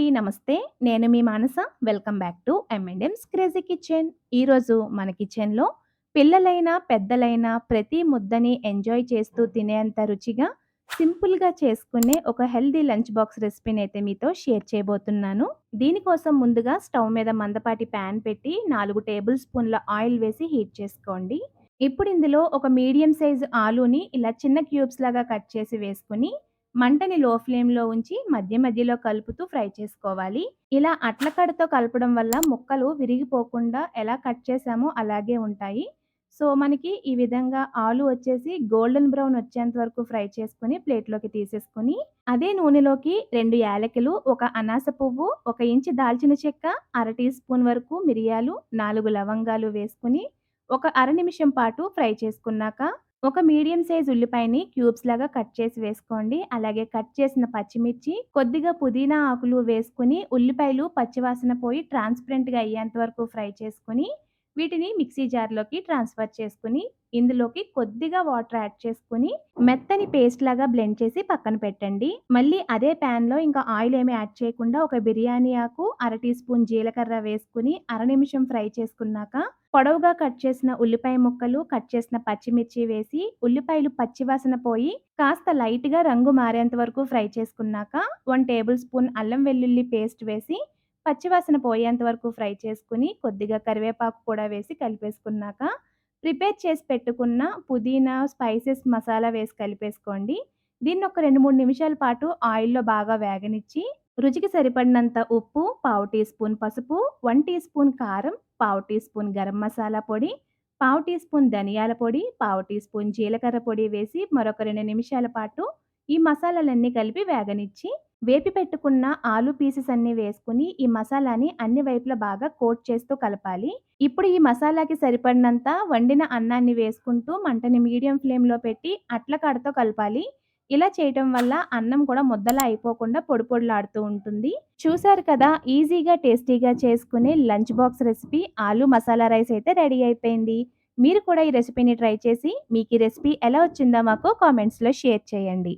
అండి. నమస్తే. నేను మీ Manasa. Welcome back to M&M's crazy kitchen. ఈరోజు మన కిచెన్‌లో పిల్లలైనా, పెద్దలైనా ప్రతి ముద్దని ఎంజాయ్ చేస్తూ తినేంత రుచిగా, సింపుల్‌గా చేసుకునే ఒక హెల్తీ లంచ్ బాక్స్ రెసిపీనైతే మీతో షేర్ చేయబోతున్నాను. దీనికోసం ముందుగా స్టవ్ మీద మందపాటి ప్యాన్ పెట్టి 4 టేబుల్ స్పూన్ల ఆయిల్ వేసి హీట్ చేసుకోండి. ఇప్పుడు ఇందులో ఒక మీడియం సైజ్ ఆలూని ఇలా చిన్న క్యూబ్స్ లాగా కట్ చేసి వేసుకొని మంటని లో ఫ్లేమ్‌లో ఉంచి మధ్య మధ్యలో కలుపుతూ ఫ్రై చేసుకోవాలి. ఇలా అట్లకడతో కలపడం వల్ల ముక్కలు విరిగిపోకుండా ఎలా కట్ చేసామో అలాగే ఉంటాయి. సో, మనకి ఈ విధంగా ఆలు వచ్చేసి గోల్డెన్ బ్రౌన్ వచ్చేంత వరకు ఫ్రై చేసుకొని ప్లేట్‌లోకి తీసేసుకొని, అదే నూనెలోకి 2 యాలకులు, ఒక అనాస పువ్వు, 1 ఇంచు దాల్చిన చెక్క, అర టీ స్పూన్ వరకు మిరియాలు, 4 లవంగాలు వేసుకొని ఒక అర నిమిషం పాటు ఫ్రై చేసుకున్నాక, ఒక మీడియం సైజ్ ఉల్లిపాయని క్యూబ్స్ లాగా కట్ చేసి వేసుకోండి. అలాగే కట్ చేసిన పచ్చిమిర్చి, కొద్దిగా పుదీనా ఆకులు వేసుకొని ఉల్లిపాయలు పచ్చివాసన పోయి ట్రాన్స్‌పరెంట్‌గా అయ్యేంత వరకు ఫ్రై చేసుకొని, వీటిని మిక్సీ జార్‌లోకి ట్రాన్స్‌ఫర్ చేసుకొని, ఇందులోకి కొద్దిగా వాటర్ యాడ్ చేసుకొని, మెత్తని పేస్ట్ లాగా బ్లెండ్ చేసి పక్కన పెట్టండి. మళ్ళీ అదే ప్యాన్‌లో ఇంకా ఆయిల్ ఏమి యాడ్ చేయకుండా ఒక బిర్యానీ ఆకు, అర టీ స్పూన్ జీలకర్ర వేసుకొని అర నిమిషం ఫ్రై చేసుకున్నాక, పొడవుగా కట్ చేసిన ఉల్లిపాయ ముక్కలు, కట్ చేసిన పచ్చిమిర్చి వేసి, ఉల్లిపాయలు పచ్చివాసన పోయి కాస్త లైట్‌గా రంగు మారేంత వరకు ఫ్రై చేసుకున్నాక, 1 టేబుల్ స్పూన్ అల్లం వెల్లుల్లి పేస్ట్ వేసి, పచ్చివాసన పోయేంత వరకు ఫ్రై చేసుకొని, కొద్దిగా కరివేపాకు కూడా వేసి కలిపేసుకున్నాక, ప్రిపేర్ చేసి పెట్టుకున్న పుదీనా, స్పైసెస్, మసాలా వేసి కలిపేసుకోండి. దీన్ని ఒక 2, 3 నిమిషాల పాటు ఆయిల్‌లో బాగా వేగనిచ్చి, రుచికి సరిపడినంత ఉప్పు, పావు టీ స్పూన్ పసుపు, 1 టీ స్పూన్ కారం, పావు టీ స్పూన్ గరం మసాలా పొడి, పావు టీ స్పూన్ ధనియాల పొడి, పావు టీ స్పూన్ జీలకర్ర పొడి వేసి మరొక 2 నిమిషాల పాటు ఈ మసాలాలన్నీ కలిపి వేగనిచ్చి, వేపి పెట్టుకున్న ఆలు పీసెస్ అన్నీ వేసుకొని ఈ మసాలాని అన్ని వైపులా బాగా కోట్ చేస్తూ కలపాలి. ఇప్పుడు ఈ మసాలాకి సరిపడినంత వండిన అన్నాన్ని వేసుకుంటూ మంటని మీడియం ఫ్లేమ్‌లో పెట్టి అట్ల కాడతో కలపాలి. ఇలా చేయటం వల్ల అన్నం కూడా ముద్దలా అయిపోకుండా పొడి పొడిలాడుతూ ఉంటుంది. చూసారు కదా! ఈజీగా, టేస్టీగా చేసుకునే లంచ్ బాక్స్ రెసిపీ ఆలు మసాలా రైస్ అయితే రెడీ అయిపోయింది. మీరు కూడా ఈ రెసిపీని ట్రై చేసి మీకు ఈ రెసిపీ ఎలా వచ్చిందో మాకు కామెంట్స్‌లో షేర్ చేయండి.